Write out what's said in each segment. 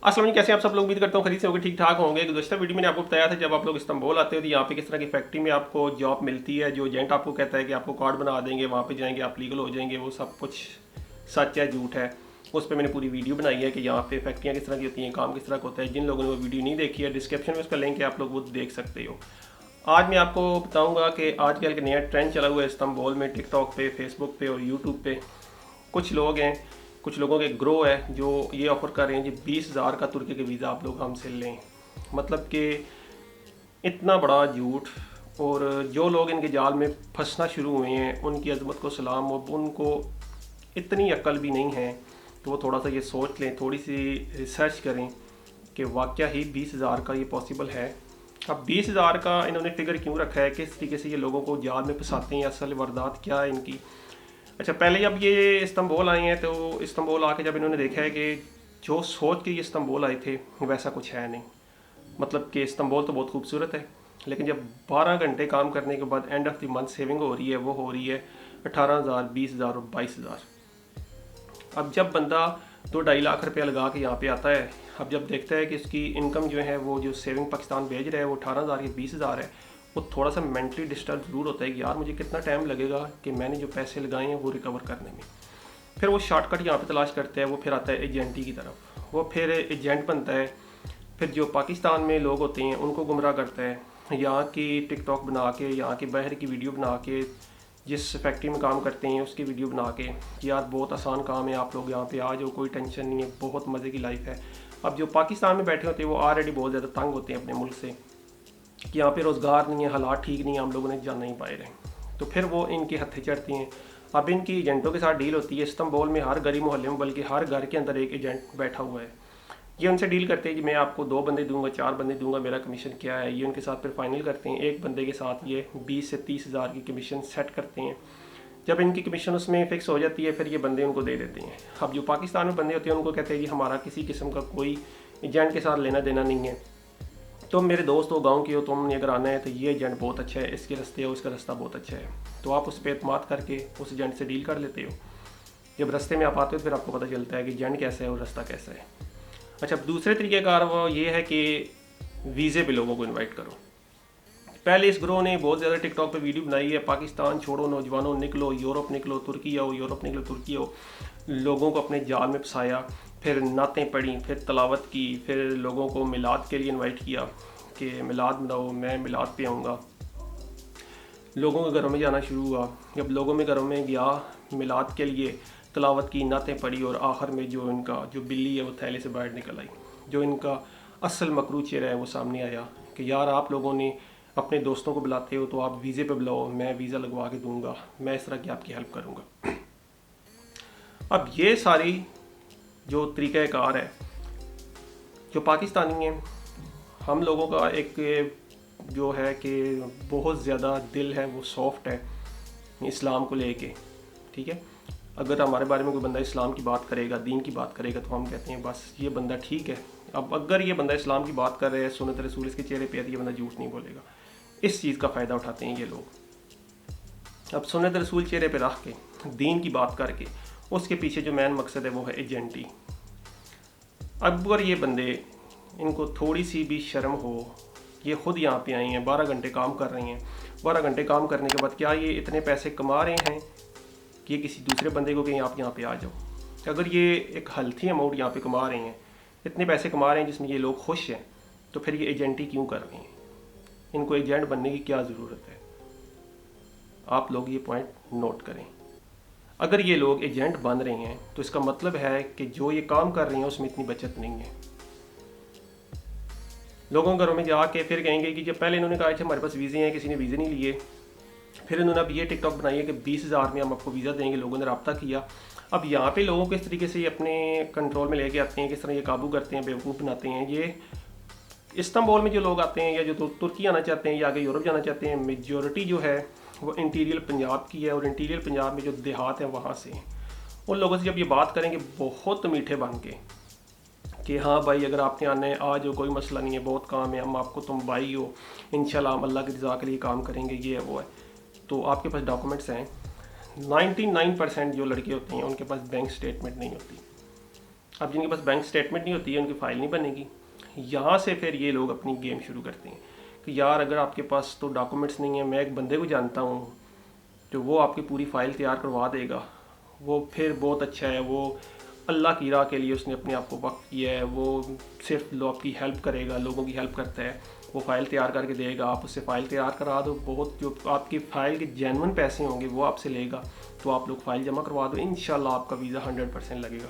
अस्सलाम वालेकुम, कैसे आप सब लोग? उम्मीद करता हूँ खरीद से होंगे, ठीक ठाक होंगे। गुज़श्ता वीडियो मैंने आपको बताया था जब आप लोग इस्तांबुल आते हो तो यहाँ पे किस तरह की फैक्ट्री में आपको जॉब मिलती है। जो एजेंट आपको कहता है कि आपको कार्ड बना देंगे, वहाँ पे जाएंगे आप लीगल हो जाएंगे, वो सब कुछ सच है झूठ है। उस पर मैंने पूरी वीडियो बनाई है कि यहाँ पे फैक्ट्रियाँ किस तरह की होती हैं, काम किस तरह का होता है। जिन लोगों ने वो वीडियो नहीं देखी है, डिस्क्रिप्शन में उसका लिंक है, आप लोग वो देख सकते हो। आज मैं आपको बताऊँगा कि आजकल का नया ट्रेंड चला हुआ है इस्तांबुल में, टिकटॉक पे, फेसबुक पे और यूट्यूब पे। कुछ लोग हैं, कुछ लोगों के ग्रो है जो ये ऑफ़र कर रहे हैं जी 20,000 का तुर्की का वीज़ा आप लोग हमसे लें। मतलब कि इतना बड़ा झूठ। और जो लोग इनके जाल में फंसना शुरू हुए हैं उनकी अजमत को सलाम। और उनको इतनी अक्ल भी नहीं है तो वो थोड़ा सा ये सोच लें, थोड़ी सी रिसर्च करें कि वाकया ही 20,000 का ये पॉसिबल है। अब 20,000 का इन्होंने फिगर क्यों रखा है, किस तरीके से ये लोगों को जाल में फंसाते हैं, असल वारदात क्या है इनकी। अच्छा, पहले जब ये इस्तांबुल आए हैं तो इस्तांबुल आके जब इन्होंने देखा है कि जो सोच के ये इस्तांबुल आए थे वैसा कुछ है नहीं। मतलब कि इस्तांबुल तो बहुत खूबसूरत है, लेकिन जब 12 घंटे काम करने के बाद end of the month saving हो रही है, वो हो रही है 18,000, 20,000 और 22,000। अब जब बंदा 2-2.5 लाख रुपया लगा के यहाँ पे आता है, अब जब देखता है कि उसकी इनकम जो है वो जो सेविंग पाकिस्तान भेज रहा है वो 18,000 या 20,000 है, वो थोड़ा सा मेंटली डिस्टर्ब ज़रूर होता है कि यार मुझे कितना टाइम लगेगा कि मैंने जो पैसे लगाए हैं वो रिकवर करने में। फिर वो शॉर्टकट यहाँ पे तलाश करते हैं, वो फिर आता है एजेंटी की तरफ, वो फिर एजेंट बनता है। फिर जो पाकिस्तान में लोग होते हैं उनको गुमराह करता है, यहाँ की टिकटॉक बना के, यहाँ के बाहर की वीडियो बना के, जिस फैक्ट्री में काम करते हैं उसकी वीडियो बना के कि यार बहुत आसान काम है, आप लोग यहाँ पे आ जाओ, कोई टेंशन नहीं है, बहुत मज़े की लाइफ है। अब जो पाकिस्तान में बैठे होते हैं वो ऑलरेडी बहुत ज़्यादा तंग होते हैं अपने मुल्क से कि यहाँ पे रोज़गार नहीं है, हालात ठीक नहीं है, हम लोगों ने जाना ही पाए रहे, तो फिर वो इनके हत्थे चढ़ती हैं। अब इनकी एजेंटों के साथ डील होती है इस्तांबुल में, हर गली मोहल्ले में, बल्कि हर घर के अंदर एक एजेंट बैठा हुआ है। ये उनसे डील करते हैं कि मैं आपको 2 बंदे दूंगा, 4 बंदे दूंगा, मेरा कमीशन क्या है। ये उनके साथ फिर फाइनल करते हैं, एक बंदे के साथ ये 20 से 30,000 की कमीशन सेट करते हैं। जब इनकी कमीशन उसमें फिक्स हो जाती है फिर ये बंदे उनको दे देते हैं। अब जो पाकिस्तान में बंदे होते हैं उनको कहते हैं कि हमारा किसी किस्म का कोई एजेंट के साथ लेना देना नहीं है, तुम मेरे दोस्त हो, गांव के हो, तुमने अगर आना है तो ये एजेंट बहुत अच्छा है, इसके रास्ते हो, इसका रास्ता बहुत अच्छा है, तो आप उस पर एतमाद करके उस एजेंट से डील कर लेते हो। जब रास्ते में आप आते हो फिर आपको पता चलता है कि एजेंट कैसा है और रास्ता कैसा है। अच्छा, दूसरे तरीक़ेकार वो ये है कि वीज़े पे लोगों को इन्वाइट करो। पहले इस ग्रोह ने बहुत ज़्यादा टिकटॉक पे वीडियो बनाई है, पाकिस्तान छोड़ो नौजवानों, निकलो यूरोप, निकलो तुर्की आओ, यूरोप निकलो तुर्की आओ, लोगों को अपने जाल में फंसाया। फिर नातें पढ़ी, फिर तलावत की, फिर लोगों को मिलाद के लिए इनवाइट किया कि मिलाद मनाओ, मैं मिलाद पे आऊँगा। लोगों के घरों में जाना शुरू हुआ। जब लोगों में घरों में गया मिलाद के लिए, तलावत की, नातें पढ़ी, और आखिर में जो इनका जो बिल्ली है वो थैले से बाहर निकल आई। जो इनका असल मकरू चेहरा है वो सामने आया कि यार आप लोगों ने अपने दोस्तों को बुलाते हो तो आप वीज़े पे बुलाओ, मैं वीज़ा लगवा के दूंगा, मैं इस तरह की आपकी हेल्प करूंगा। अब ये सारी जो तरीक़ाकार है, जो पाकिस्तानी हैं, हम लोगों का एक जो है कि बहुत ज़्यादा दिल है वो सॉफ्ट है इस्लाम को लेके, ठीक है। अगर हमारे बारे में कोई बंदा इस्लाम की बात करेगा, दीन की बात करेगा, तो हम कहते हैं बस ये बंदा ठीक है। अब अगर ये बंदा इस्लाम की बात कर रहा है, सुन्नत रसूल इसके चेहरे पे है, तो ये बंदा झूठ नहीं बोलेगा। इस चीज़ का फ़ायदा उठाते हैं ये लोग। अब सुन्नत रसूल चेहरे पे रख के दीन की बात करके उसके पीछे जो मेन मकसद है वो है एजेंटी। अगर ये बंदे, इनको थोड़ी सी भी शर्म हो, ये ख़ुद यहाँ पे आई हैं, 12 घंटे काम कर रही हैं, 12 घंटे काम करने के बाद क्या ये इतने पैसे कमा रहे हैं कि ये किसी दूसरे बंदे को कहीं आप यहाँ पे आ जाओ। अगर ये एक हेल्थी अमाउंट यहाँ पे कमा रहे हैं, इतने पैसे कमा रहे हैं जिसमें ये लोग खुश हैं, तो फिर ये एजेंटी क्यों कर रहे हैं? इनको एजेंट बनने की क्या ज़रूरत है? आप लोग ये पॉइंट नोट करें। अगर ये लोग एजेंट बन रहे हैं तो इसका मतलब है कि जो ये काम कर रहे हैं उसमें इतनी बचत नहीं है। लोगों के घरों में जाके फिर कहेंगे कि जब पहले इन्होंने कहा था हमारे पास वीज़े हैं, किसी ने वीज़े नहीं लिए, फिर इन्होंने अब ये टिकटॉक बनाई है कि 20,000 में हम आपको वीज़ा देंगे, लोगों ने रब्ता किया। अब यहाँ पे लोगों को इस तरीके से ये अपने कंट्रोल में लेके आते हैं, किस तरह ये काबू करते हैं, बेवकूफ़ बनाते हैं। ये इस्तांबुल में जो लोग आते हैं या जो तुर्की आना चाहते हैं या आगे यूरोप जाना चाहते हैं, मेजॉरिटी जो है वो इंटीरियर पंजाब की है, और इंटीरियर पंजाब में जो देहात है वहाँ से। उन लोगों से जब ये बात करेंगे बहुत मीठे बन के कि हाँ भाई अगर आपने आना है आ जाओ, कोई मसला नहीं है, बहुत काम है, हम आपको, तुम भाई हो, इंशाल्लाह हम अल्लाह की रज़ा के लिए काम करेंगे, ये है वो है, तो आपके पास डॉक्यूमेंट्स हैं। 99% जो लड़के होते हैं उनके पास बैंक स्टेटमेंट नहीं होती। अब जिनके पास बैंक स्टेटमेंट नहीं होती है उनकी फ़ाइल नहीं बनेगी। यहाँ से फिर ये लोग अपनी गेम शुरू करते हैं कि यार अगर आपके पास तो डॉक्यूमेंट्स नहीं है, मैं एक बंदे को जानता हूँ तो वो आपकी पूरी फ़ाइल तैयार करवा देगा, वो फिर बहुत अच्छा है, वो अल्लाह की राह के लिए उसने अपने आप को वक्त किया है, वो सिर्फ आपकी हेल्प करेगा, लोगों की हेल्प करता है, वो फ़ाइल तैयार करके देगा, आप उससे फ़ाइल तैयार करा दो, बहुत जो आपकी फ़ाइल के जेन्युइन पैसे होंगे वो आपसे लेगा, तो आप लोग फ़ाइल जमा करवा दो, इंशाल्लाह आपका वीज़ा 100% लगेगा।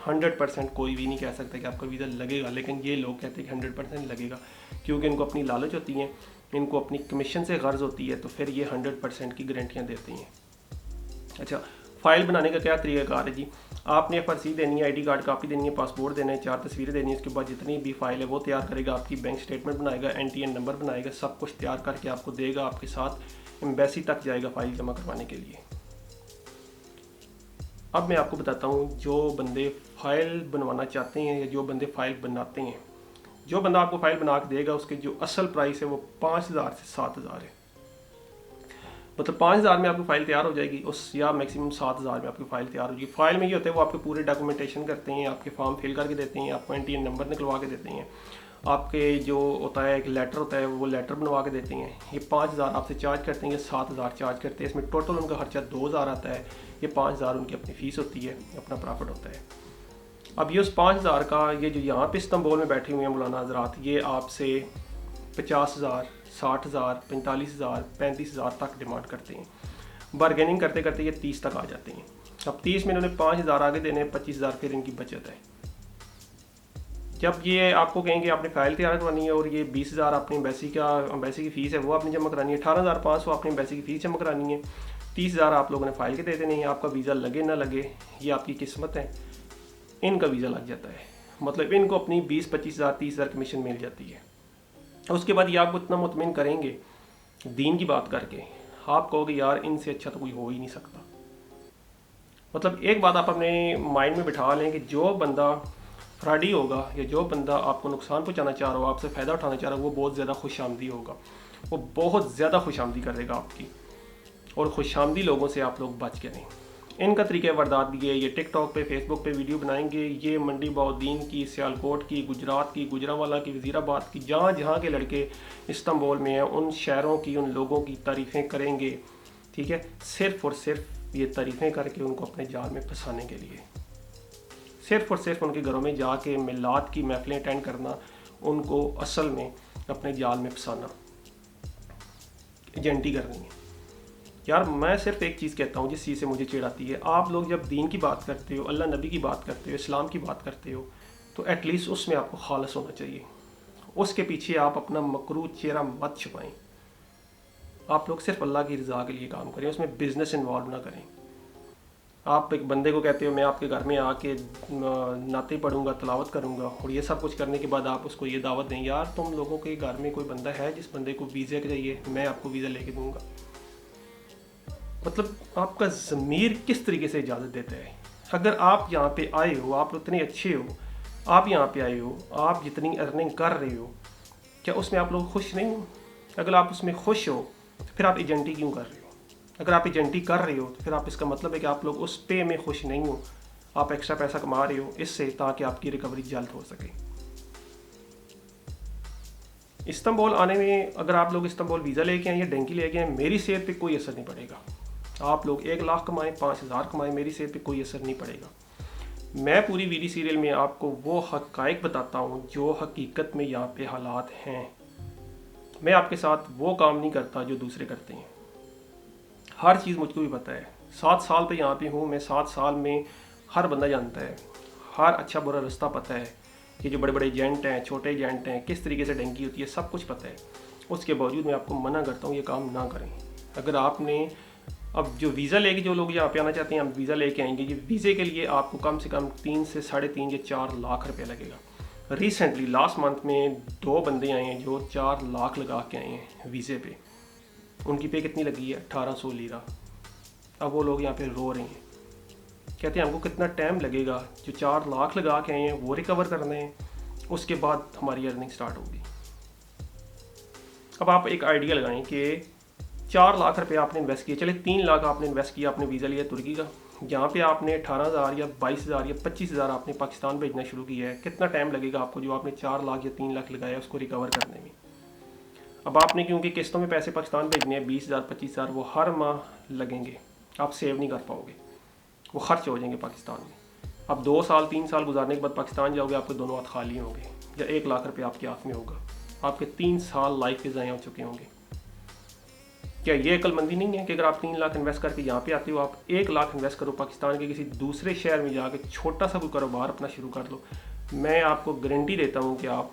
100% कोई भी नहीं कह सकता कि आपका वीज़ा लगेगा, लेकिन ये लोग कहते हैं कि 100% लगेगा, क्योंकि इनको अपनी लालच होती है, इनको अपनी कमीशन से गर्ज होती है, तो फिर ये 100% की गारंटियाँ देते हैं। अच्छा, फ़ाइल बनाने का क्या तरीकाकार है जी? आपने FRC देनी है, ID कार्ड कापी देनी है, पासपोर्ट देना है, 4 तस्वीरें देनी है, उसके बाद जितनी भी फाइल है वो तैयार करेगा, आपकी बैंक स्टेटमेंट बनाएगा, NTN नंबर बनाएगा, सब कुछ तैयार करके आपको देगा, आपके साथ एम्बेसी तक जाएगा फ़ाइल जमा करवाने के लिए। अब मैं आपको बताता हूँ, जो बंदे फ़ाइल बनवाना चाहते हैं या जो बंदे फ़ाइल बनाते हैं, जो बंदा आपको फ़ाइल बना के देगा उसकी जो असल प्राइस है वो 5,000 से 7,000 है। मतलब 5,000 में आपकी फ़ाइल तैयार हो जाएगी, उस या मैक्सिमम 7,000 में आपकी फ़ाइल तैयार हो जाएगी। फ़ाइल में ये होता है वो आपके पूरे डॉक्यूमेंटेशन करते हैं, आपके फॉर्म फिल करके देते हैं, आपको NTN नंबर निकलवा के देते हैं, आपके जो होता है एक लेटर होता है वो लेटर बनवा के देते हैं। ये 5,000 आपसे चार्ज करते हैं, ये 7,000 चार्ज करते हैं, इसमें टोटल उनका खर्चा 2,000 आता है, ये 5,000 उनकी अपनी फ़ीस होती है, अपना प्रॉफिट होता है। अब ये उस 5,000 का, ये जो यहाँ पे इस्तांबुल में बैठे हुए हैं मौलाना हज़रात, ये आपसे 50,000, 60,000, 45,000, 35,000 तक डिमांड करते हैं। बारगेनिंग करते करते ये 30 तक आ जाते हैं। अब 30 में इन्होंने 5,000 आगे देने, 25,000 फिर इनकी बचत है। जब ये आपको कहेंगे आपने फ़ाइल तैयार करवानी है और ये 20,000 अपनी एम्बेसी की फ़ीस है वो आपने जमा करानी है, 18,500 आपने एम्बेसी की फ़ीस जमा करानी है, 30,000 आप लोगों ने फ़ाइल के दे देने हैं। आपका वीज़ा लगे ना लगे ये आपकी किस्मत है, इनका वीज़ा लग जाता है, मतलब इनको अपनी 20-25,000 30,000 कमीशन मिल जाती है। उसके बाद ये आपको इतना मुतमिन करेंगे दीन की बात करके, आप कहोगे यार इनसे अच्छा तो कोई हो ही नहीं सकता। मतलब एक बात आप अपने माइंड में बिठा लें कि जो बंदा फ्रॉडी होगा या जो बंदा आपको नुकसान पहुंचाना चाह रहा हो, आपसे फ़ायदा उठाना चाह रहा हो, वो बहुत ज़्यादा खुशामदी होगा, वो बहुत ज़्यादा खुशामदी करेगा आपकी, और खुशामदी लोगों से आप लोग बच के रहें। इनका तरीक़ा वारदात भी है, ये टिकटॉक पे फेसबुक पे वीडियो बनाएंगे, ये मंडी बहाउद्दीन की, सियालकोट की, गुजरात की, गुजरांवाला की, वज़ीराबाद की, जहाँ जहाँ के लड़के इस्तांबुल में हैं उन शहरों की, उन लोगों की तारीफ़ें करेंगे, ठीक है, सिर्फ़ और सिर्फ ये तारीफ़ें करके उनको अपने जाल में फंसाने के लिए, सिर्फ़ और सिर्फ उनके घरों में जाके मिलाद की महफिलें अटेंड करना, उनको असल में अपने जाल में फंसाना, एजेंटी करनी है। यार मैं सिर्फ एक चीज़ कहता हूँ जिस चीज़ से मुझे चिढ़ आती है, आप लोग जब दीन की बात करते हो, अल्लाह नबी की बात करते हो, इस्लाम की बात करते हो, तो एटलीस्ट उसमें आपको खालस होना चाहिए, उसके पीछे आप अपना मकरू चेहरा मत छुपाएं। आप लोग सिर्फ अल्लाह की रज़ा के लिए काम करें, उसमें बिज़नेस इन्वॉल्व ना करें। आप एक बंदे को कहते हो मैं आपके घर में आके नाते पढ़ूंगा, तलावत करूंगा, और ये सब कुछ करने के बाद आप उसको ये दावत दें, यार तुम लोगों के घर में कोई बंदा है जिस बंदे को वीज़ा चाहिए, मैं आपको वीज़ा लेके दूंगा। मतलब आपका ज़मीर किस तरीके से इजाज़त देता है? अगर आप यहाँ पे आए हो, आप इतने अच्छे हो, आप यहाँ पे आए हो, आप जितनी अर्निंग कर रहे हो, क्या उसमें आप लोग खुश नहीं हो? अगर आप उसमें खुश हो तो फिर आप एजेंटी क्यों कर रहे हो? अगर आप एजेंटी कर रहे हो तो फिर आप इसका मतलब है कि आप लोग उस पे में खुश नहीं हो, आप एक्स्ट्रा पैसा कमा रहे हो इससे, ताकि आपकी रिकवरी जल्द हो सके। इस्तांबुल आने में, अगर आप लोग इस्तांबुल वीज़ा लेके आए या डेंकी लेके आए, मेरी सेहत पे कोई असर नहीं पड़ेगा। आप लोग 1 लाख कमाएं, 5,000 कमाएं, मेरी सेहत पे कोई असर नहीं पड़ेगा। मैं पूरी वीडियो सीरियल में आपको वो हक़ाइक़ बताता हूँ जो हकीकत में यहाँ पे हालात हैं। मैं आपके साथ वो काम नहीं करता जो दूसरे करते हैं। हर चीज़ मुझको भी पता है, 7 साल पे यहाँ पे हूँ मैं, 7 साल में हर बंदा जानता है, हर अच्छा बुरा रास्ता पता है, ये जो बड़े बड़े एजेंट हैं, छोटे एजेंट हैं, किस तरीके से डेंकी होती है, सब कुछ पता है। उसके बावजूद मैं आपको मना करता हूँ ये काम ना करें। अगर आपने अब जो वीज़ा लेके जो लोग यहाँ पे आना चाहते हैं, हम वीज़ा लेके आएंगे, ये वीज़े के लिए आपको कम से कम 3 से 3.5 या 4 लाख रुपये लगेगा। रिसेंटली लास्ट मंथ में 2 बंदे आए हैं जो 4 लाख लगा के आए हैं वीज़े पे। उनकी पे कितनी लगी है? 1800 लीरा। अब वो लोग यहाँ पे रो रहे हैं, कहते हैं हमको कितना टाइम लगेगा, जो 4 लाख लगा के आए हैं वो रिकवर करने हैं, उसके बाद हमारी अर्निंग स्टार्ट होगी। अब आप एक आइडिया लगाएं कि 4 लाख रुपये आपने इन्वेस्ट किए, चले 3 लाख आपने इन्वेस्ट किया, आपने वीज़ा लिया तुर्की का, यहाँ पे आपने 18,000 या 22,000 या 25,000 आपने पाकिस्तान भेजना शुरू किया है, कितना टाइम लगेगा आपको जो आपने 4 लाख या 3 लाख लगाया उसको रिकवर करने में। अब आपने क्योंकि किस्तों में पैसे पाकिस्तान भेजने हैं 20,000 25,000, वो हर माह लगेंगे, आप सेव नहीं कर पाओगे, वो खर्च हो जाएंगे पाकिस्तान में। अब 2 साल 3 साल गुजारने के बाद पाकिस्तान जाओगे, आपके दोनों हाथ खाली होंगे या 1 लाख रुपये आपके हाथ में होगा, आपके 3 साल लाइफ के ज़ाया हो चुके होंगे। क्या ये अक्लमंदी नहीं है कि अगर आप 3 लाख इन्वेस्ट करके यहाँ पे आते हो, आप 1 लाख इन्वेस्ट करो पाकिस्तान के किसी दूसरे शहर में जाके छोटा सा कोई कारोबार अपना शुरू कर लो। मैं आपको गारंटी देता हूँ कि आप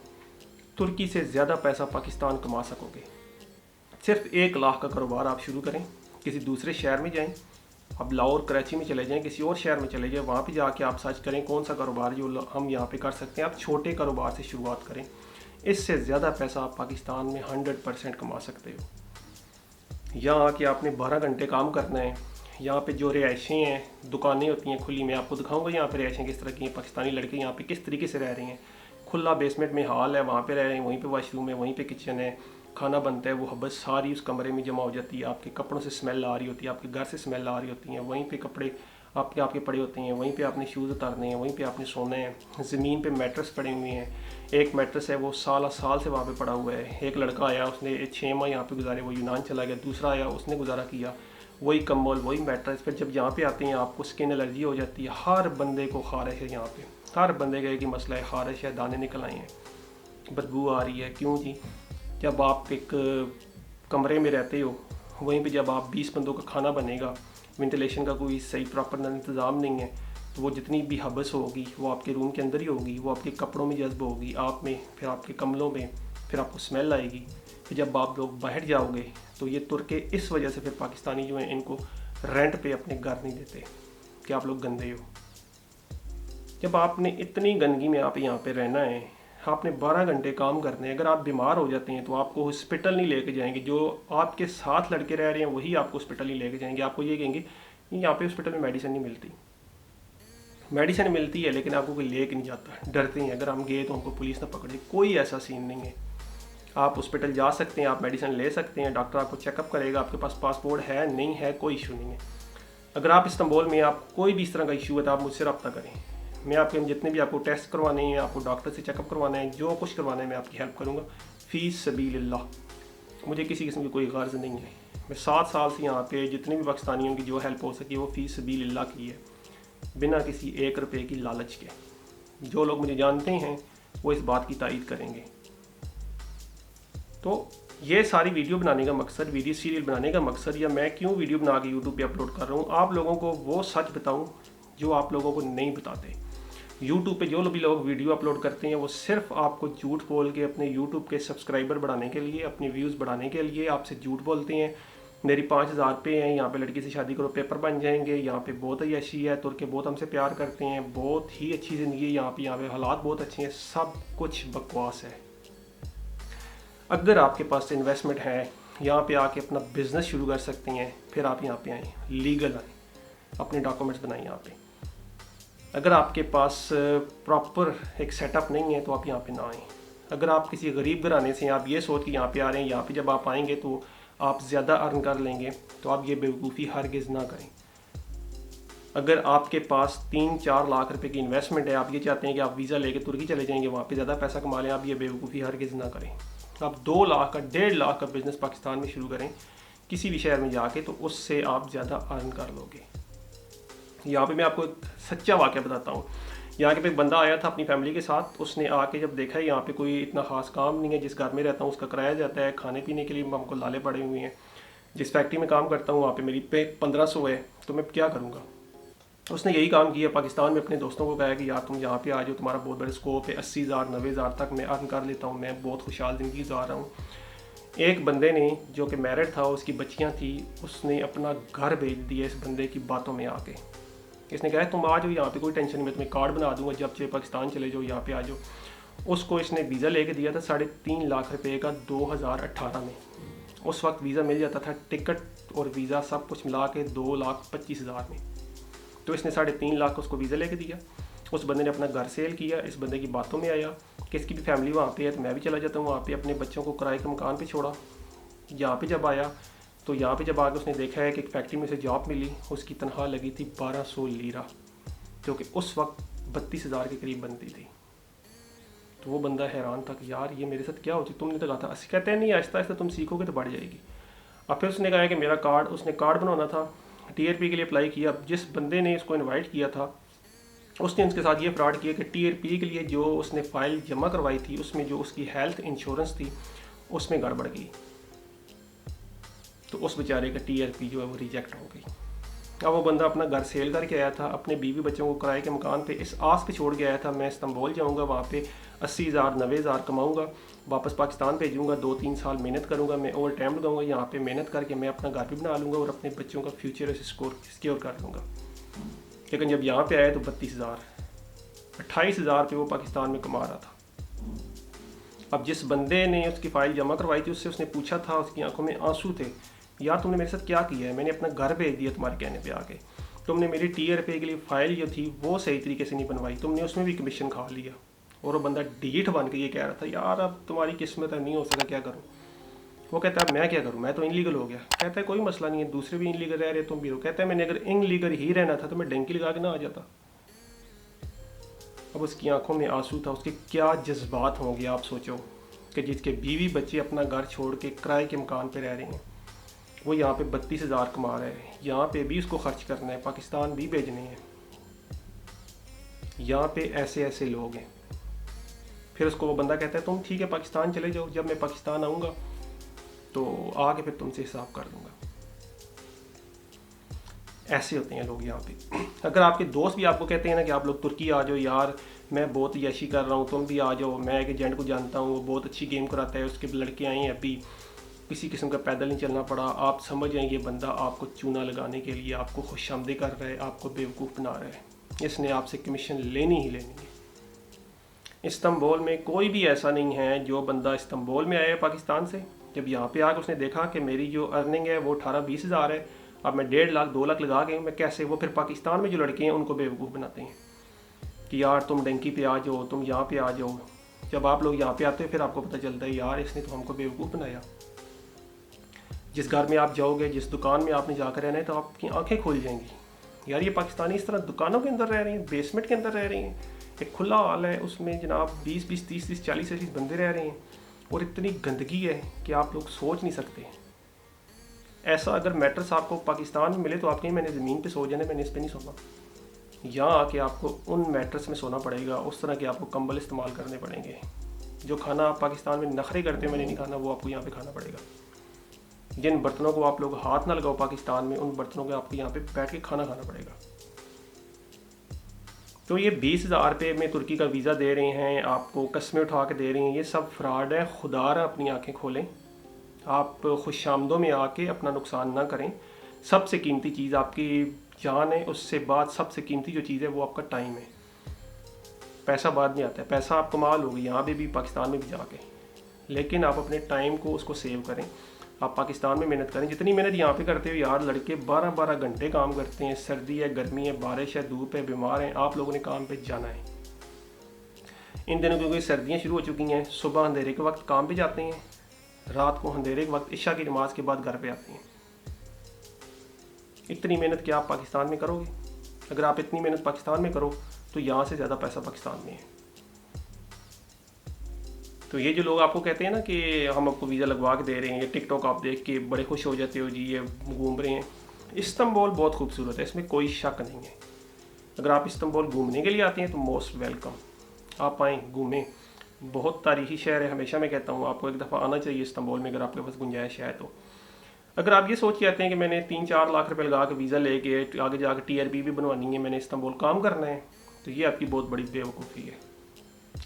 तुर्की से ज़्यादा पैसा पाकिस्तान कमा सकोगे। सिर्फ 1 लाख का कारोबार आप शुरू करें, किसी दूसरे शहर में जाएँ, अब लाहौर कराची में चले जाएं, किसी और शहर में चले जाएं, वहाँ पे जाके आप सर्च करें कौन सा कारोबार जो हम यहाँ पे कर सकते हैं। आप छोटे कारोबार से शुरुआत करें, इससे ज़्यादा पैसा आप पाकिस्तान में 100% कमा सकते हो। यहाँ आके आपने 12 घंटे काम करना है। यहाँ पे जो रिहायशें हैं, दुकानें होती हैं खुली, मैं आपको दिखाऊंगा यहाँ पे रिहायशें किस तरह की हैं। पाकिस्तानी लड़के यहाँ पे किस तरीके से रह रहे हैं, खुला बेसमेंट में हॉल है, वहाँ पे रह रहे हैं, वहीं पे वॉशरूम है, वहीं पे किचन है, खाना बनता है, वो हबस सारी उस कमरे में जमा हो जाती है, आपके कपड़ों से स्मेल आ रही होती है, आपके घर से स्मेल आ रही होती है, वहीं पे कपड़े आपके पड़े होते हैं, वहीं पे आपने शूज़ उतारने हैं, वहीं पे आपने सोना है। ज़मीन पे मैट्रेस पड़े हुए हैं, एक मैट्रेस है वो साल से वहाँ पे पड़ा हुआ है। एक लड़का आया, उसने 6 माह यहाँ पे गुजारे, वो यूनान चला गया। दूसरा आया, उसने गुजारा किया, वही कंबल वही मैट्रेस। फिर जब यहाँ पे आते हैं आपको स्किन एलर्जी हो जाती है। हर बंदे को खारिश है, यहाँ पे हर बंदे का एक ही मसला है, खारिश है, दाने निकल आए हैं, बदबू आ रही है। क्यों जी? जब आप एक कमरे में रहते हो, वहीं पे जब आप 20 बंदों का खाना बनेगा, वेंटिलेशन का कोई सही प्रॉपर इंतज़ाम नहीं है, तो वो जितनी भी हबस होगी वो आपके रूम के अंदर ही होगी, वो आपके कपड़ों में जज्ब होगी, आप में, फिर आपके कमलों में, फिर आपको स्मेल आएगी। फिर जब आप लोग बाहर जाओगे तो ये तुर्के इस वजह से फिर पाकिस्तानी जो हैं इनको रेंट पे अपने घर नहीं देते कि आप लोग गंदे हो। जब आपने इतनी गंदगी में आप यहाँ पे रहना है, आपने 12 घंटे काम करने हैं, अगर आप बीमार हो जाते हैं तो आपको हॉस्पिटल नहीं लेके जाएंगे, जो आपके साथ लड़के रह रहे हैं वही आपको हॉस्पिटल नहीं लेके जाएंगे। आपको ये कहेंगे यहाँ पे हॉस्पिटल में मेडिसिन नहीं मिलती। मेडिसिन मिलती है लेकिन आपको कोई लेके नहीं जाता, डरते हैं अगर हम गए तो हमको पुलिस ना पकड़े। कोई ऐसा सीन नहीं है, आप हॉस्पिटल जा सकते हैं, आप मेडिसिन ले सकते हैं, डॉक्टर आपको चेकअप करेगा, आपके पास पासपोर्ट है नहीं है कोई इशू नहीं है। अगर आप इस्तांबुल में आप कोई भी इस तरह का इशू है तो आप मुझसे रब्ता करें, मैं आपके जितने भी आपको टेस्ट करवाने हैं, आपको डॉक्टर से चेकअप करवाना है, जो कुछ करवाना है मैं आपकी हेल्प करूँगा फ़ीस सबीलिल्लाह। मुझे किसी किस्म की कोई गर्ज नहीं है। मैं 7 साल से यहाँ पे जितने भी पाकिस्तानियों की जो हेल्प हो सकी वो फ़ीस सबीलिल्लाह की है, बिना किसी 1 रुपये की लालच के। जो लोग मुझे जानते हैं वो इस बात की तायीद करेंगे। तो ये सारी वीडियो बनाने का मकसद, वीडियो सीरियल बनाने का मकसद, या मैं क्यों वीडियो बना के यूट्यूब पे अपलोड कर रहा हूँ, आप लोगों को वो सच बताऊँ जो आप लोगों को नहीं बताते। यूट्यूब पे जो भी लोग वीडियो अपलोड करते हैं वो सिर्फ आपको झूठ बोल के अपने यूट्यूब के सब्सक्राइबर बढ़ाने के लिए, अपने व्यूज़ बढ़ाने के लिए आपसे झूठ बोलते हैं। मेरी 5,000 पे हैं, यहाँ पे लड़की से शादी करो पेपर बन जाएंगे, यहाँ पे बहुत ही अच्छी है, तुर्के बहुत हमसे प्यार करते हैं, बहुत ही अच्छी ज़िंदगी है यहाँ पे हालात बहुत अच्छे हैं। सब कुछ बकवास है। अगर आपके पास इन्वेस्टमेंट है, यहाँ पे आके अपना बिजनेस शुरू कर सकते हैं, फिर आप यहाँ पे आएँ, लीगल आएँ, अपने डॉक्यूमेंट्स बनाएं यहाँ पे। अगर आपके पास प्रॉपर एक सेटअप नहीं है तो आप यहाँ पे ना आएँ। अगर आप किसी गरीब घराने से आप ये सोच के यहाँ पे आ रहे हैं, यहाँ पे जब आप आएंगे तो आप ज़्यादा अर्न कर लेंगे, तो आप ये बेवकूफ़ी हरगिज़ ना करें। अगर आपके पास 3-4 लाख रुपए की इन्वेस्टमेंट है, आप ये चाहते हैं कि आप वीज़ा लेके तुर्की चले जाएंगे, वहाँ पे ज़्यादा पैसा कमा लें, आप ये बेवकूफ़ी हरगिज़ ना करें। आप 2 लाख का 1.5 लाख का बिज़नेस पाकिस्तान में शुरू करें किसी भी शहर में जाके, तो उससे आप ज़्यादा अर्न कर लोगे। यहाँ पे मैं आपको एक सच्चा वाक़या बताता हूँ। यहाँ के पे एक बंदा आया था अपनी फैमिली के साथ, उसने आके जब देखा है यहाँ पे कोई इतना ख़ास काम नहीं है, जिस घर में रहता हूँ उसका किराया जाता है, खाने पीने के लिए हमको लाले पड़े हुए हैं, जिस फैक्ट्री में काम करता हूँ वहाँ पे मेरी पे 1500 है, तो मैं क्या करूँगा। उसने यही काम किया, पाकिस्तान में अपने दोस्तों को कहा कि यार तुम यहाँ पे आ जाओ, तुम्हारा बहुत बड़ा स्कोप है, 80,000 90,000 तक मैं अर्न कर लेता हूँ, मैं बहुत खुशहाल ज़िंदगी गुजार रहा हूँ। एक बंदे ने जो कि मैरिड था, उसकी बच्चियाँ थी, उसने अपना घर भेज दिया इस बंदे की बातों में आके। इसने कहा तुम आ जाओ यहाँ पे, कोई टेंशन नहीं, मैं तुम्हें कार्ड बना दूंगा, जब चाहे पाकिस्तान चले जाओ, यहाँ पे आ जाओ। उसको इसने वीज़ा लेके दिया था 3.5 लाख रुपए का 2018 में। उस वक्त वीज़ा मिल जाता था, टिकट और वीज़ा सब कुछ मिला के 2,25,000 में। तो इसने 3.5 लाख उसको वीज़ा लेके दिया। उस बंदे ने अपना घर सेल किया, इस बंदे की बातों में आया कि इसकी भी फैमिली वहाँ पे है तो मैं भी चला जाता हूँ वहाँ पे, अपने बच्चों को किराए के मकान पे छोड़ा। यहाँ पे जब आया तो यहाँ पे जब आके उसने देखा है कि एक फैक्ट्री में से जॉब मिली, उसकी तनख्वाह लगी थी 1200 लीरा, जो कि उस वक्त 32,000 के करीब बनती थी। तो वो बंदा हैरान था कि यार ये मेरे साथ क्या होती, तुमने तो कहा था। असि कहते हैं नहीं, आहिस्ता आहिस्ता तुम सीखोगे तो बढ़ जाएगी। अब फिर उसने कहा कि मेरा कार्ड, उसने कार्ड बनवाना था, टीआरपी के लिए अप्लाई किया। जिस बंदे ने इसको इनवाइट किया था उसने उसके साथ ये फ्रॉड किया कि टीआरपी के लिए जो उसने फ़ाइल जमा करवाई थी उसमें जो उसकी हेल्थ इंश्योरेंस थी उसमें गड़बड़ गई, तो उस बेचारे का टीआरपी जो है वो रिजेक्ट हो गई। अब वो बंदा अपना घर सेल करके आया था, अपने बीवी बच्चों को किराए के मकान पे इस आस पे छोड़ के आया था, मैं इस्तांबुल जाऊंगा, वहाँ पे 80,000 90,000 कमाऊंगा, वापस पाकिस्तान भेजूंगा, 2-3 साल मेहनत करूंगा, मैं ओवर टाइम लगाऊंगा, यहाँ पे मेहनत करके मैं अपना घर भी बना लूँगा और अपने बच्चों का फ्यूचर सिक्योर कर लूँगा। लेकिन जब यहाँ पे आया तो 32,000 28,000 पे वो पाकिस्तान में कमा रहा था। अब जिस बंदे ने उसकी फ़ाइल जमा करवाई थी उससे उसने पूछा था, उसकी आंखों में आंसू थे, यार तुमने मेरे साथ क्या किया है, मैंने अपना घर भेज दिया तुम्हारे कहने पे आके, तुमने मेरी टीआरपी के लिए फ़ाइल जो थी वो सही तरीके से नहीं बनवाई, तुमने उसमें भी कमीशन खा लिया। और वो बंदा डीठ बन के ये कह रहा था, यार अब तुम्हारी किस्मत है, नहीं हो सका, क्या करूँ। वो कहता है अब मैं क्या करूँ, मैं तो इनलीगल हो गया। कहता है कोई मसला नहीं है, दूसरे भी इनलीगल रह रहे, तुम भी हो। कहता है मैंने अगर इनलीगल ही रहना था तो मैं डंकी लगा के ना आ जाता। अब उसकी आंखों में आंसू था, उसके क्या जज्बात होंगे आप सोचो, कि जिसके बीवी बच्चे अपना घर छोड़ के किराए के मकान पे रह रहे हैं, वो यहाँ पे 32,000 कमा रहे हैं, यहाँ पे भी उसको खर्च करना है, पाकिस्तान भी भेजने हैं, यहाँ पे ऐसे ऐसे लोग हैं। फिर उसको वो बंदा कहता है तुम ठीक है पाकिस्तान चले जाओ, जब मैं पाकिस्तान आऊँगा तो आके फिर तुमसे हिसाब कर दूँगा। ऐसे होते हैं लोग यहाँ पे। अगर आपके दोस्त भी आपको कहते हैं ना कि आप लोग तुर्की आ जाओ यार, मैं बहुत यशी कर रहा हूँ, तुम भी आ जाओ, मैं एक एजेंट को जानता हूँ, वो बहुत अच्छी गेम कराता है, उसके लड़के आए हैं अभी, किसी किस्म का पैदल नहीं चलना पड़ा, आप समझ जाएंगे बंदा आपको चूना लगाने के लिए, आपको खुशामदी कर रहा है, आपको बेवकूफ़ बना रहा है, इसने आपसे कमीशन लेनी ही लेनी है। इस्तांबुल में कोई भी ऐसा नहीं है, जो बंदा इस्तांबुल में आया है पाकिस्तान से, जब यहाँ पे आकर उसने देखा कि मेरी जो अर्निंग है वो 18-20 हज़ार है, अब मैं 1.5 लाख 2 लाख लगा के मैं कैसे, वो फिर पाकिस्तान में जो लड़के हैं उनको बेवकूफ़ बनाते हैं कि यार तुम डंकी पे आ जाओ, तुम यहाँ पे आ जाओ। जब आप लोग यहाँ पे आते हो फिर आपको पता चलता है यार इसने तो हमको बेवकूफ़ बनाया। जिस घर में आप जाओगे, जिस दुकान में आपने जाकर रहना है, तो आपकी आंखें खुल जाएंगी, यार ये पाकिस्तानी इस तरह दुकानों के अंदर रह रहे हैं, बेसमेंट के अंदर रह रहे हैं, एक खुला हॉल है उसमें जनाब 20-20 30-30 40-40 बंदे रह रहे हैं, और इतनी गंदगी है कि आप लोग सोच नहीं सकते। ऐसा अगर मैट्रेस आपको पाकिस्तान में मिले तो आप कहीं मैंने ज़मीन पे सो जाने, मैंने इस पर नहीं सोना, यहाँ आके आपको उन मैट्रेस में सोना पड़ेगा, उस तरह के आपको कंबल इस्तेमाल करने पड़ेंगे। जो खाना आप पाकिस्तान में नखरे करते हो मैंने नहीं खाना, वो आपको यहाँ पे खाना पड़ेगा। जिन बर्तनों को आप लोग हाथ ना लगाओ पाकिस्तान में, उन बर्तनों को आपको यहाँ पे बैठ के खाना खाना पड़ेगा। तो ये 20,000 रुपये में तुर्की का वीज़ा दे रहे हैं, आपको कस्में उठा के दे रहे हैं, ये सब फ्रॉड है। खुदा रहा अपनी आंखें खोलें, आप खुशामदों में आके अपना नुकसान ना करें। सबसे कीमती चीज़ आपकी जान है, उससे बाद सबसे कीमती जो चीज़ है वो आपका टाइम है। पैसा बाद में आता है, पैसा आप कमा लोगे यहाँ पे भी, पाकिस्तान में भी जाके, लेकिन आप अपने टाइम को उसको सेव करें। आप पाकिस्तान में मेहनत करें, जितनी मेहनत यहाँ पे करते हो यार, लड़के 12-12 घंटे काम करते हैं, सर्दी है, गर्मी है, बारिश है, धूप है, बीमार हैं, आप लोगों ने काम पे जाना है। इन दिनों क्योंकि सर्दियाँ शुरू हो चुकी हैं, सुबह अंधेरे के वक्त काम पे जाते हैं, रात को अंधेरे के वक्त इशा की नमाज के बाद घर पे आते हैं। इतनी मेहनत क्या आप पाकिस्तान में करोगे? अगर आप इतनी मेहनत पाकिस्तान में करो तो यहाँ से ज़्यादा पैसा पाकिस्तान में है। तो ये जो लोग आपको कहते हैं ना कि हम आपको वीज़ा लगवा के दे रहे हैं, ये टिकटॉक आप देख के बड़े खुश हो जाते हो जी, ये घूम रहे हैं। इस्तांबुल बहुत खूबसूरत है, इसमें कोई शक नहीं है। अगर आप इस्तांबुल घूमने के लिए आते हैं तो मोस्ट वेलकम, आप आएँ, घूमें। बहुत तारीखी शहर है, हमेशा मैं कहता हूँ आपको एक दफ़ा आना चाहिए इस्तांबुल में, अगर आपके पास गुंजाइश है तो। अगर आप ये सोच के आते हैं कि मैंने 3-4 लाख रुपए लगा के वीज़ा लेके आगे जाकर टीआरपी भी बनवानी है, मैंने इस्तांबुल काम करना है, तो ये आपकी बहुत बड़ी बेवकूफ़ी है।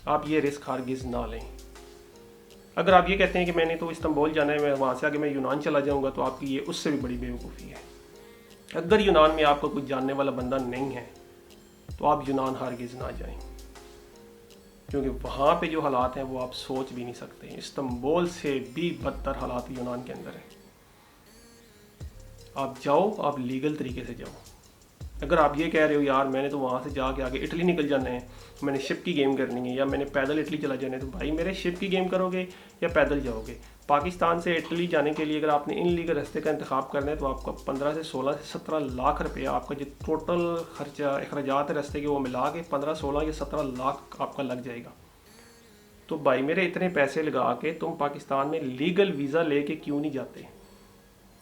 आप ये रिस्क हरगिज़ ना लें। अगर आप ये कहते हैं कि मैंने तो इस्तांबुल जाना है, मैं वहाँ से आगे मैं यूनान चला जाऊँगा, तो आपकी ये उससे भी बड़ी बेवकूफ़ी है। अगर यूनान में आपका कोई जानने वाला बंदा नहीं है तो आप यूनान हरगिज़ ना जाएं, क्योंकि वहाँ पे जो हालात हैं वो आप सोच भी नहीं सकते। इस्तांबुल से भी बदतर हालात यूनान के अंदर है। आप जाओ, आप लीगल तरीके से जाओ, अगर आप ये कह रहे हो यार मैंने तो वहाँ से जाके आगे इटली निकल जाना है, मैंने शिप की गेम करनी है, या मैंने पैदल इटली चला जाना है, तो भाई मेरे शिप की गेम करोगे या पैदल जाओगे। पाकिस्तान से इटली जाने के लिए अगर आपने इन लीगल रास्ते का इंतखाब करना है तो आपका 15 से 16 से 17 लाख रुपया आपका जो टोटल खर्चा अखराजात है रास्ते के वो मिला के 15, 16 या 17 लाख आपका लग जाएगा। तो भाई मेरे इतने पैसे लगा के तुम पाकिस्तान में लीगल वीज़ा लेके क्यों नहीं जाते।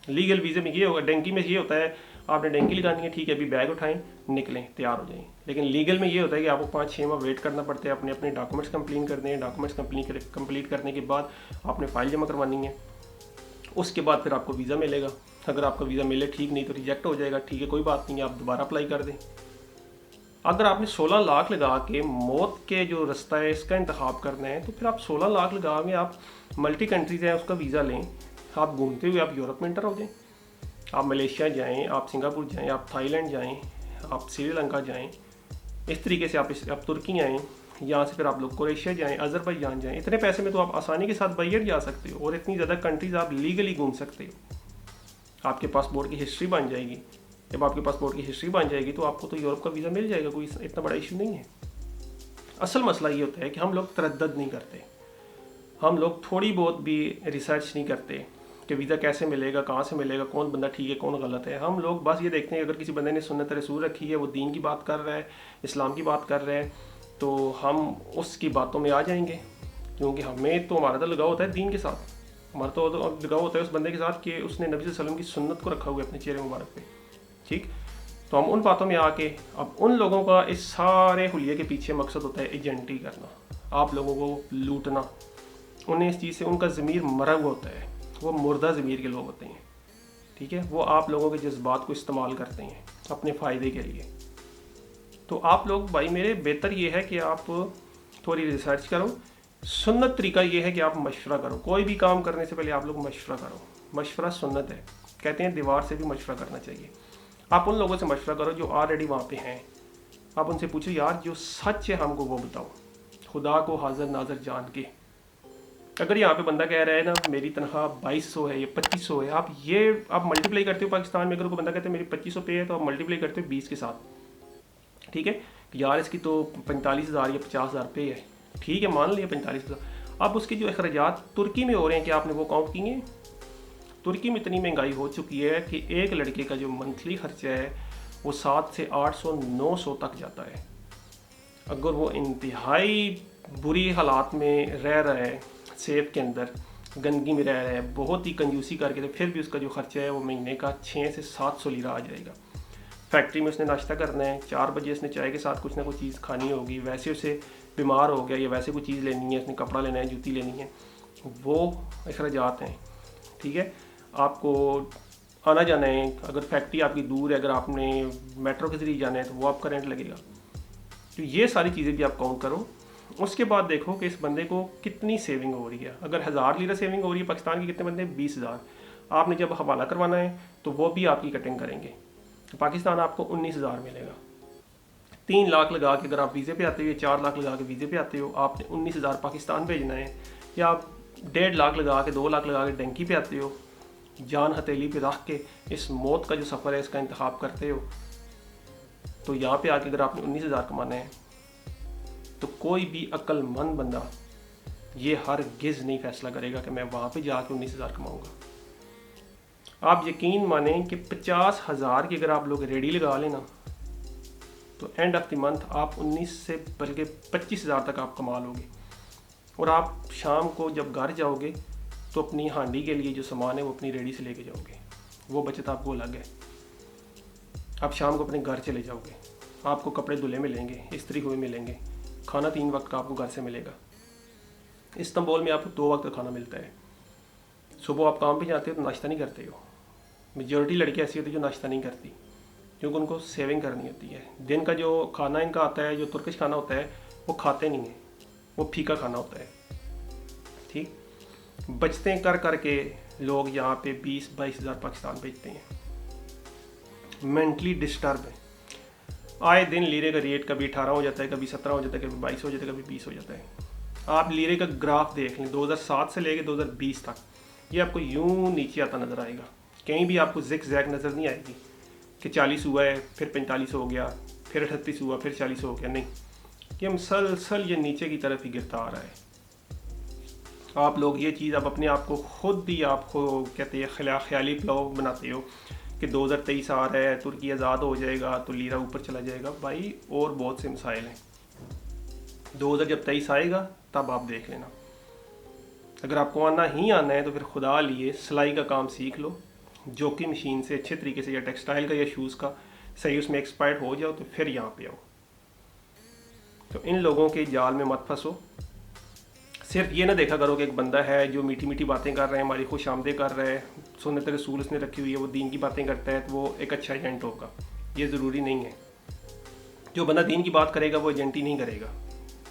लीगल वीज़े में ये होगा, डेंकी में ये होता है आपने डेंकी लगानी है, ठीक है, अभी बैग उठाएं निकलें तैयार हो जाएं। लेकिन लीगल में ये होता है कि आपको 5-6 माह वेट करना पड़ता है, अपने अपने डॉक्यूमेंट्स कंप्लीट करने हैं। डॉक्यूमेंट्स कंप्लीट करने के बाद आपने फ़ाइल जमा करवानी है, उसके बाद फिर आपको वीज़ा मिलेगा। अगर आपका वीज़ा मिले ठीक, नहीं तो रिजेक्ट हो जाएगा, ठीक है कोई बात नहीं, आप दोबारा अप्लाई कर दें। अगर आपने 16 लाख लगा के मौत के जो रास्ता है इसका इंतखाब करना है तो फिर आप 16 लाख लगा के आप मल्टी कंट्रीज़ हैं उसका वीज़ा लें, आप घूमते हुए आप यूरोप में इंटर हो जाएं, आप मलेशिया जाएं, आप सिंगापुर जाएं, आप थाईलैंड जाएं, आप श्रीलंका जाएं, इस तरीके से आप तुर्की आएँ, यहाँ से फिर आप लोग क्रोएशिया जाएं, अज़रबैजान जाएं। इतने पैसे में तो आप आसानी के साथ बाहर जा सकते हो और इतनी ज़्यादा कंट्रीज़ आप लीगली घूम सकते हो। आपके पासपोर्ट की हिस्ट्री बन जाएगी। जब आपके पासपोर्ट की हिस्ट्री बन जाएगी तो आपको तो यूरोप का वीज़ा मिल जाएगा, कोई इतना बड़ा इशू नहीं है। असल मसला ये होता है कि हम लोग तरद्दद नहीं करते, हम लोग थोड़ी बहुत भी रिसर्च नहीं करते कि वीज़ा कैसे मिलेगा, कहाँ से मिलेगा, कौन बंदा ठीक है कौन गलत है। हम लोग बस ये देखते हैं अगर किसी बंदे ने सुन्नत रसूल रखी है, वो दीन की बात कर रहा है, इस्लाम की बात कर रहा है, तो हम उसकी बातों में आ जाएंगे, क्योंकि हमें तो हमारा तो लगाव होता है दीन के साथ, हमारा तो लगाव होता है उस बंदे के साथ कि उसने नबी सल्लल्लाहु अलैहि वसल्लम की सुन्नत को रखा हुआ है अपने चेहरे मुबारक पे, ठीक। तो हम उन बातों में आके अब उन लोगों का इस सारे हुलिये के पीछे मकसद होता है एजेंटी करना, आप लोगों को लूटना। उन्हें इस चीज़ से उनका ज़मीर मरा हुआ होता है, वो मुर्दा ज़मीर के लोग होते हैं, ठीक है। वो आप लोगों के जज्बात को इस्तेमाल करते हैं अपने फ़ायदे के लिए। तो आप लोग भाई मेरे बेहतर ये है कि आप थोड़ी रिसर्च करो। सुन्नत तरीका ये है कि आप मशवरा करो, कोई भी काम करने से पहले आप लोग मशवरा करो, मशवरा सुन्नत है। कहते हैं दीवार से भी मशवरा करना चाहिए। आप उन लोगों से मशवरा करो जो ऑलरेडी वहाँ पे हैं, आप उनसे पूछो यार जो सच है हमको वो बताओ, खुदा को हाजिर नाजर जान के। अगर यहाँ पे बंदा कह रहा है ना मेरी तनख्वाह 2200 है या 2500 है, आप मल्टीप्लाई करते हो पाकिस्तान में, अगर कोई बंदा कहते हैं मेरी 2500 पे है तो आप मल्टीप्लाई करते हो 20 के साथ, ठीक है। यार इसकी तो 45,000 या 50,000 पे है, ठीक है मान लिया 45,000। अब उसके जो अखराजात तुर्की में हो रहे हैं कि आपने वो काउंट किए। तुर्की में इतनी महंगाई हो चुकी है कि एक लड़के का जो मंथली खर्चा है वो 700 से 800 900 तक जाता है। अगर वो इंतहाई बुरी हालात में रह रहा है, सेफ के अंदर गंदगी में रह रहा है, बहुत ही कंजूसी करके, तो फिर भी उसका जो खर्चा है वो महीने का 6 से 700 लीरा आ जाएगा। फैक्ट्री में उसने नाश्ता करना है, 4 बजे उसने चाय के साथ कुछ ना कुछ चीज़ खानी होगी, वैसे उसे बीमार हो गया या वैसे कोई चीज़ लेनी है, उसने कपड़ा लेना है, जूती लेनी है, वो अखराजात हैं, ठीक है। आपको आना जाना है, अगर फैक्ट्री आपकी दूर है, अगर आपने मेट्रो के ज़रिए जाना है तो वो आपका रेंट लगेगा। तो ये सारी चीज़ें भी आप काउंट करो। उसके बाद देखो कि इस बंदे को कितनी सेविंग हो रही है। अगर 1000 लीरा सेविंग हो रही है, पाकिस्तान के कितने बंदे 20,000, आपने जब हवाला करवाना है तो वो भी आपकी कटिंग करेंगे, तो पाकिस्तान आपको 19,000 मिलेगा। 3 लाख लगा के अगर आप वीज़े पे आते हो, 4 लाख लगा के वीज़े पे आते हो, आपने 19,000 पाकिस्तान भेजना है, या आप 1.5 लाख लगा के 2 लाख लगा के डेंकी पे आते हो, जान हथेली पे रख के इस मौत का जो सफ़र है इसका इंतखाब करते हो, तो यहाँ पे आके अगर आपने 19,000 कमाना है तो कोई भी अक्लमंद बंदा ये हरगिज़ नहीं फैसला करेगा कि मैं वहाँ पे जाके 19,000 कमाऊँगा। आप यकीन मानें कि 50,000 की अगर आप लोग रेडी लगा लेना तो एंड ऑफ द मंथ आप 19 से बल्कि 25,000 तक आप कमा लोगे। और आप शाम को जब घर जाओगे तो अपनी हांडी के लिए जो सामान है वो अपनी रेडी से लेके जाओगे, वो बचत आपको अलग है। आप शाम को अपने घर चले जाओगे, आपको कपड़े धुले मिलेंगे, इस्त्री हुए मिलेंगे, खाना 3 वक्त का आपको घर से मिलेगा। इस्तांबुल में आपको 2 वक्त का खाना मिलता है। सुबह आप काम पे जाते हो तो नाश्ता नहीं करते हो, मेजॉरिटी लड़कियाँ ऐसी होती है जो नाश्ता नहीं करती, क्योंकि उनको सेविंग करनी होती है। दिन का जो खाना इनका आता है, जो तुर्किश खाना होता है, वो खाते नहीं हैं, वो फीका खाना होता है, ठीक। बचते कर करके लोग यहाँ पे 20-22 हज़ार पाकिस्तान भेजते हैं, मेंटली डिस्टर्ब है। आए दिन लीरे का रेट कभी 18 हो जाता है, कभी 17 हो जाता है, कभी 22 हो जाता है, कभी 20 हो जाता है। आप लीरे का ग्राफ देख लें 2007 से लेकर 2020 तक, ये आपको यूं नीचे आता नज़र आएगा, कहीं भी आपको जिग जैग नज़र नहीं आएगी। कि 40 हुआ है, फिर 45 हो गया, फिर 38 हुआ, फिर 40 हो गया। नहीं, ये मुसलसल ये नीचे की तरफ ही गिरता आ रहा है। आप लोग ये चीज़ अब अपने आप को खुद ही आपको कहते हैं ख्याली प्लाव बनाते हो कि 2023 आ रहा है, तुर्की आज़ाद हो जाएगा तो लीरा ऊपर चला जाएगा। भाई और बहुत से मसाइल हैं, 2023 आएगा तब आप देख लेना। अगर आपको आना ही आना है तो फिर खुदा लिए सिलाई का काम सीख लो, जोकी मशीन से अच्छे तरीके से, या टेक्सटाइल का या शूज़ का सही उसमें एक्सपर्ट हो जाओ तो फिर यहाँ पे आओ। तो इन लोगों के जाल में मत फंसो। सिर्फ ये ना देखा करो कि एक बंदा है जो मीठी मीठी बातें कर रहे हैं, हमारी खुश आमदे कर रहे हैं, सुन्नत रसूल उसने रखी हुई है, वो दीन की बातें करता है तो वो एक अच्छा एजेंट होगा। ये ज़रूरी नहीं है। जो बंदा दीन की बात करेगा वो एजेंट ही नहीं करेगा,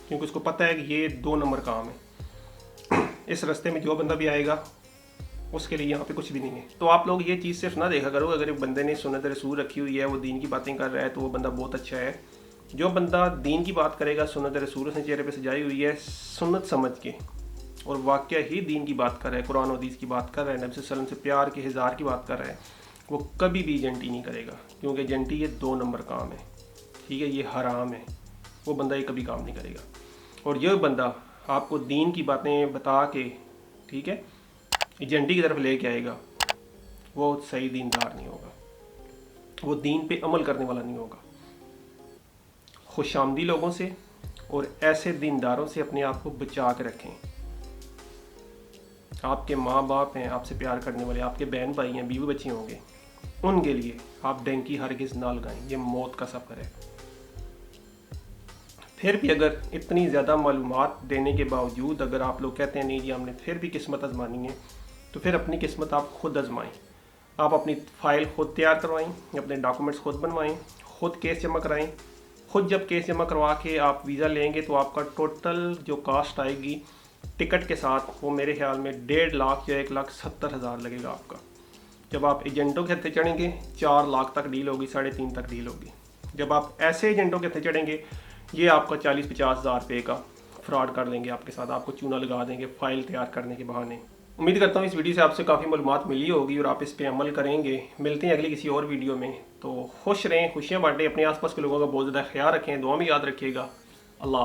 क्योंकि उसको पता है कि ये 2 नंबर काम है। इस रास्ते में जो बंदा भी आएगा उसके लिए यहाँ पे कुछ भी नहीं है। तो आप लोग ये चीज़ सिर्फ ना देखा करो, अगर एक बंदे ने सुन्नत रसूल रखी हुई है, वो दीन की बातें कर रहा है तो वो बंदा बहुत अच्छा है। जो बंदा दीन की बात करेगा, सुन्नत रसूल उसने चेहरे पे सजाई हुई है सुन्नत समझ के, और वाकया ही दीन की बात कर रहा है, कुरान और हदीस की बात कर रहा है, नबी सल्लल्लाहु अलैहि वसल्लम से प्यार के हज़ार की बात कर रहा है, वो कभी भी एजेंटी नहीं करेगा, क्योंकि एजेंटी ये 2 नंबर काम है। ठीक है, ये हराम है, वो बंदा ये कभी काम नहीं करेगा। और यह बंदा आपको दीन की बातें बता के, ठीक है, एजेंटी की तरफ लेके आएगा, वो सही दीनदार नहीं होगा, वो दीन पे अमल करने वाला नहीं होगा। खुशामदी लोगों से और ऐसे दीनदारों से अपने आप को बचा के रखें। आपके माँ बाप हैं, आपसे प्यार करने वाले, आपके बहन भाई हैं, बीवी बच्चे होंगे, उनके लिए आप डंकी हरगिज़ ना लगाएं। ये मौत का सफ़र है। फिर भी अगर इतनी ज़्यादा मालूमात देने के बावजूद अगर आप लोग कहते हैं नहीं जी हमने फिर भी किस्मत आजमानी है, तो फिर अपनी किस्मत आप खुद आजमाएं। आप अपनी फ़ाइल खुद तैयार करवाएं, अपने डॉक्यूमेंट्स खुद बनवाएं, खुद केस जमा कराएं। खुद जब केस जमा करवा के आप वीज़ा लेंगे तो आपका टोटल जो कास्ट आएगी टिकट के साथ, वो मेरे ख्याल में 1.5 लाख या 1,70,000 लगेगा आपका। जब आप एजेंटों के हत्थे चढ़ेंगे 4 लाख तक डील होगी, 3.5 तक डील होगी। जब आप ऐसे एजेंटों के हत्थे चढ़ेंगे, ये आपका 40-50 हज़ार रुपये का फ्रॉड कर लेंगे आपके साथ, आपको चूना लगा देंगे फ़ाइल तैयार करने के बहाने। उम्मीद करता हूँ इस वीडियो से आपसे काफ़ी मालूमात मिली होगी और आप इस पर अमल करेंगे। मिलते हैं अगली किसी और वीडियो में। तो खुश रहें, खुशियाँ बांटें, अपने आसपास के लोगों का बहुत ज़्यादा ख्याल रखें, दुआ में याद रखिएगा। अल्लाह।